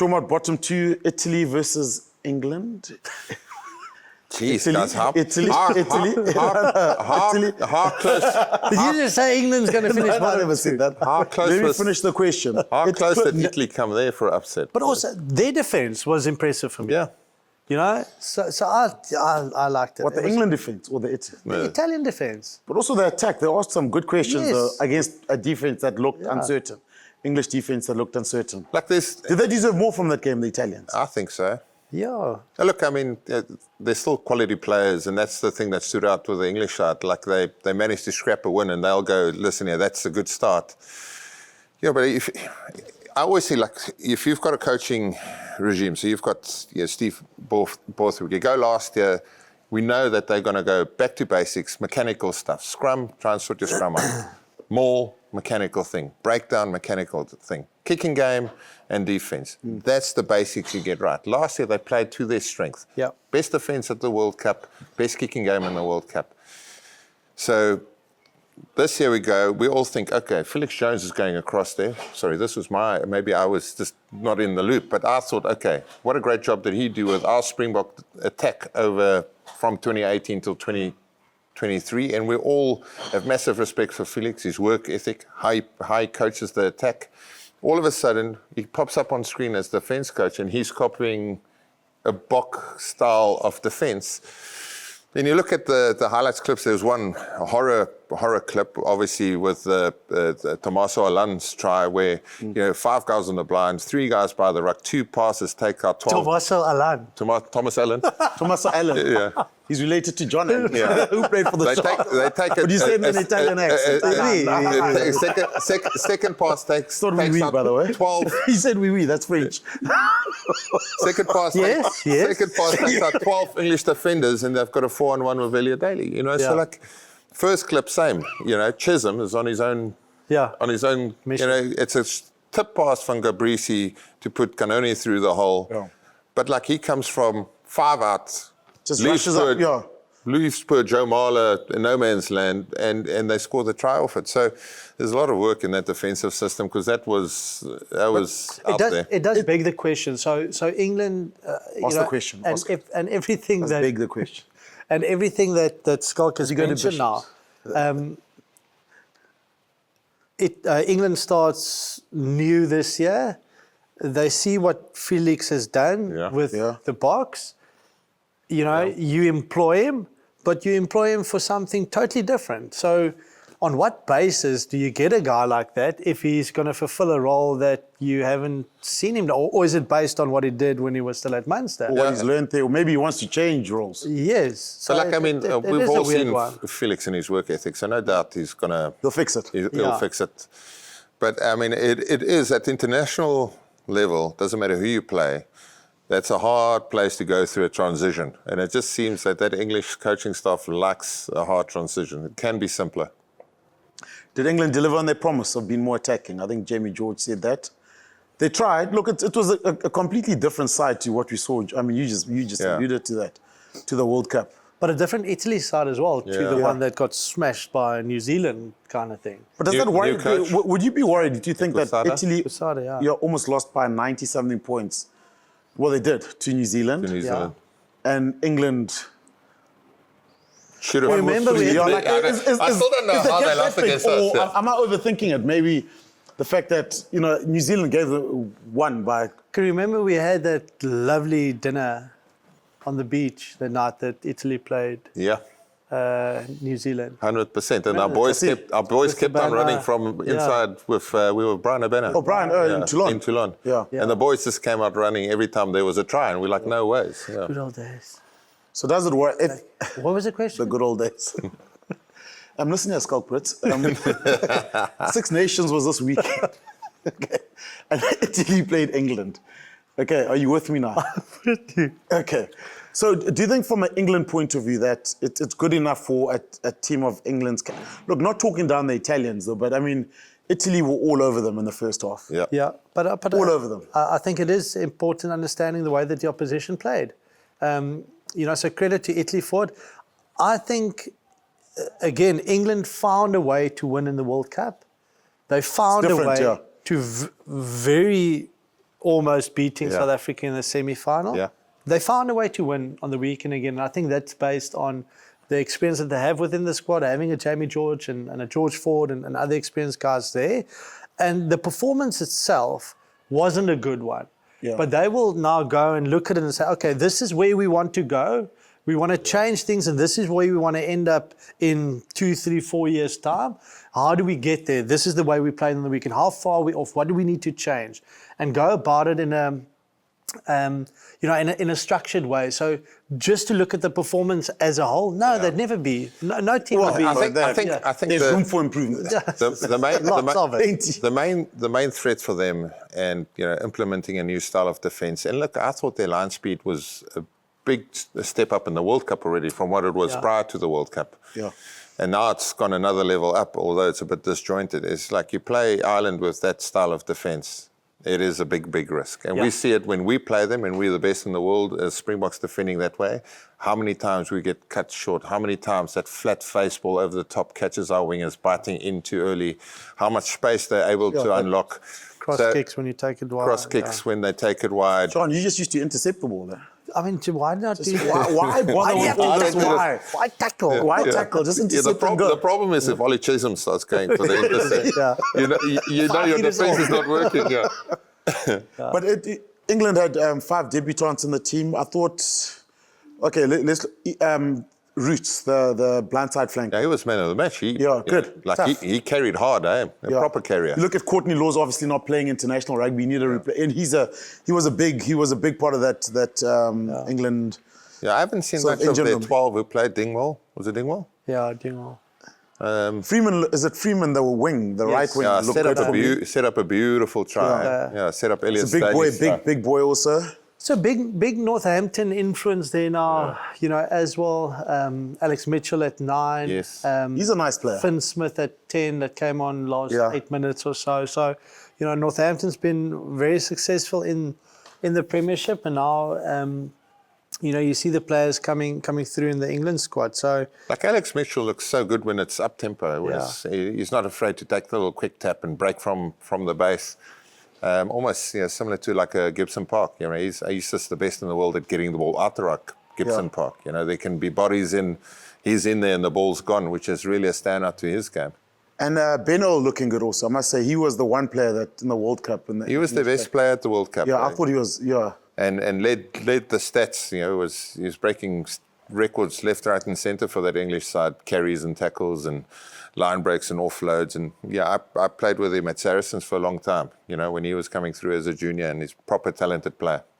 talking about bottom two, Italy versus England. Jeez, Italy, guys, how Italy. close? Did you just say England's going to finish I bottom never two? said that. How close Let me was- finish the question. How close did Italy come there for upset? But also, their defence was impressive for me. Yeah. You know, so I liked it. What, the It was England defence or the Italy? the Italian defence. But also the attack. They asked some good questions Yes. against a defence that looked uncertain. English defence that looked uncertain. Like this, Did they deserve more from that game, the Italians? I think so. Yeah. Now look, I mean, they're still quality players, and that's the thing that stood out with the English side. Like they managed to scrap a win, and they'll go, listen here, that's a good start. Yeah, but I always say, like, if you've got a coaching regime, so you've got Steve Borthwick, you go last year, we know that they're going to go back to basics, mechanical stuff, scrum, try and sort your scrum out. More mechanical thing, breakdown mechanical thing, kicking game and defense. That's the basics you get right. Last year they played to their strength. Yeah. Best defense at the World Cup, best kicking game in the World Cup. So this year we all think, okay, Felix Jones is going across there. Sorry, this was maybe I was just not in the loop, but I thought, okay, what a great job did he do with our Springbok attack over from 2018 till 2023, and we all have massive respect for Felix, his work ethic, how he coaches the attack. All of a sudden, he pops up on screen as defense coach, and he's copying a Bok style of defense. Then you look at the highlights clips. There's one horror clip, obviously, with the Tommaso Allan's try, where 5 guys on the blinds, 3 guys by the ruck, 2 passes take out 12. Tommaso Allan. Thomas Allen. Thomas Allen. Yeah. He's related to John Allen, Yeah. who played for the They Sharks. take But you said in an Italian accent. Second pass takes It's not wee-wee, out by the way. 12. He said wee-wee, that's French. Second pass, Yes, yes. Second pass takes out 12 English defenders, and they've got a 4-on-1 with Velia Daly. So Yeah. like, first clip, same. Chisholm is on his own. Yeah. On his own. Mission. It's a tip pass from Gabrici to put Canoni through the hole. Yeah. But like, he comes from 5 out. Just rushes up, yeah. Leaves poor Joe Marler in no man's land, and they score the try off it. So there's a lot of work in that defensive system, because that was out there. It does beg the question. So England, Ask the question. and everything That's that big, the question. and everything that Skulk has go to mentioned now. Bishops? England starts new this year. They see what Felix has done with the Boks. You employ him, but you employ him for something totally different. So on what basis do you get a guy like that if he's going to fulfill a role that you haven't seen him? Or is it based on what he did when he was still at Munster? Or what he's learned there, or maybe he wants to change roles. Yes. So, like, I mean, it we've is a all weird seen one. Felix and his work ethic, so no doubt he's going to... He'll fix it. He'll fix it. But, I mean, it is at international level, doesn't matter who you play, that's a hard place to go through a transition. And it just seems that English coaching staff lacks a hard transition. It can be simpler. Did England deliver on their promise of being more attacking? I think Jamie George said that. They tried. Look, it was a completely different side to what we saw. I mean, you just alluded to that, to the World Cup. But a different Italy side as well, to the one that got smashed by New Zealand kind of thing. But does that worry? Would you be worried? Do you think that Italy almost lost by 90-something points? Well, they did to New Zealand. And England... Should have. Remember, I still don't know how they lost against us. Or am I overthinking it? Maybe the fact that, New Zealand gave them one by... Can you remember we had that lovely dinner on the beach the night that Italy played New Zealand? 100%. And our boys kept on running from inside with, we were Brian Abena. Oh, Brian, in Toulon. In Toulon. Yeah. And the boys just came out running every time there was a try, and we're like, no ways. Yeah. Good old days. So does it work? What was the question? The good old days. I'm listening to Skulk Brits. 6 Nations was this weekend. Okay. And Italy played England. Okay, are you with me now? With you. Okay. So do you think from an England point of view that it's good enough for a team of England's... Look, not talking down the Italians though, but I mean, Italy were all over them in the first half. Yeah, but all over them. I think it is important understanding the way that the opposition played. So credit to Italy for it. I think, again, England found a way to win in the World Cup. They found a way to very almost beating South Africa in the semi-final. Yeah. They found a way to win on the weekend again. And I think that's based on the experience that they have within the squad, having a Jamie George and a George Ford and other experienced guys there. And the performance itself wasn't a good one. Yeah. But they will now go and look at it and say, okay, this is where we want to go. We want to change things, and this is where we want to end up in 2, 3, 4 years' time. How do we get there? This is the way we played on the weekend. How far are we off? What do we need to change? And go about it in a in a structured way. So just to look at the performance as a whole, they'd never be. No team would be. I think there's room for improvement. The main threat for them, and implementing a new style of defence. And look, I thought their line speed was a big step up in the World Cup already from what it was prior to the World Cup. Yeah. And now it's gone another level up, although it's a bit disjointed. It's like you play Ireland with that style of defence. It is a big, big risk. And we see it when we play them, and we're the best in the world as Springboks defending that way. How many times we get cut short, how many times that flat face ball over the top catches our wingers biting in too early, how much space they're able to unlock. Cross kicks when you take it wide. Cross kicks when they take it wide. John, you just used to intercept the ball there. I mean, why not do why bother with all this? Why tackle? Yeah. Why tackle? Just intercept and go. The problem is if Ollie Chisholm starts going for the intercept, you know your defence is not working. But England had 5 debutants in the team. I thought, okay, let's Roots, the blindside flank. Yeah, he was man of the match. Good. He carried hard, a proper carrier. Look at Courtney Lawes, obviously not playing international rugby. Need a replay, and he was a big part of that England. Yeah, I haven't seen much of their 12 who played Dingwall. Was it Dingwall? Yeah, Dingwall. Freeman, is it Freeman, the wing, the right wing? Yeah, set up a beautiful try. Set up Elliot. It's a big boy, big boy also. So big Northampton influence there now, as well. Alex Mitchell at 9. Yes. He's a nice player. Finn Smith at 10 that came on last 8 minutes or so. So, Northampton's been very successful in the Premiership, and now, you see the players coming through in the England squad. So, like Alex Mitchell looks so good when it's up tempo. He's not afraid to take the little quick tap and break from the base. Almost similar to like a Gibson Park. He's just the best in the world at getting the ball out the ruck. Gibson Park. There can be bodies in. He's in there and the ball's gone, which is really a standout to his game. And Benno looking good also. I must say he was the one player that in the World Cup. He was the best player at the World Cup. Yeah, I thought he was. Yeah. And led the stats. He was breaking records left, right, and centre for that English side. Carries and tackles and line breaks and offloads. And I played with him at Saracens for a long time, when he was coming through as a junior, and he's a proper talented player.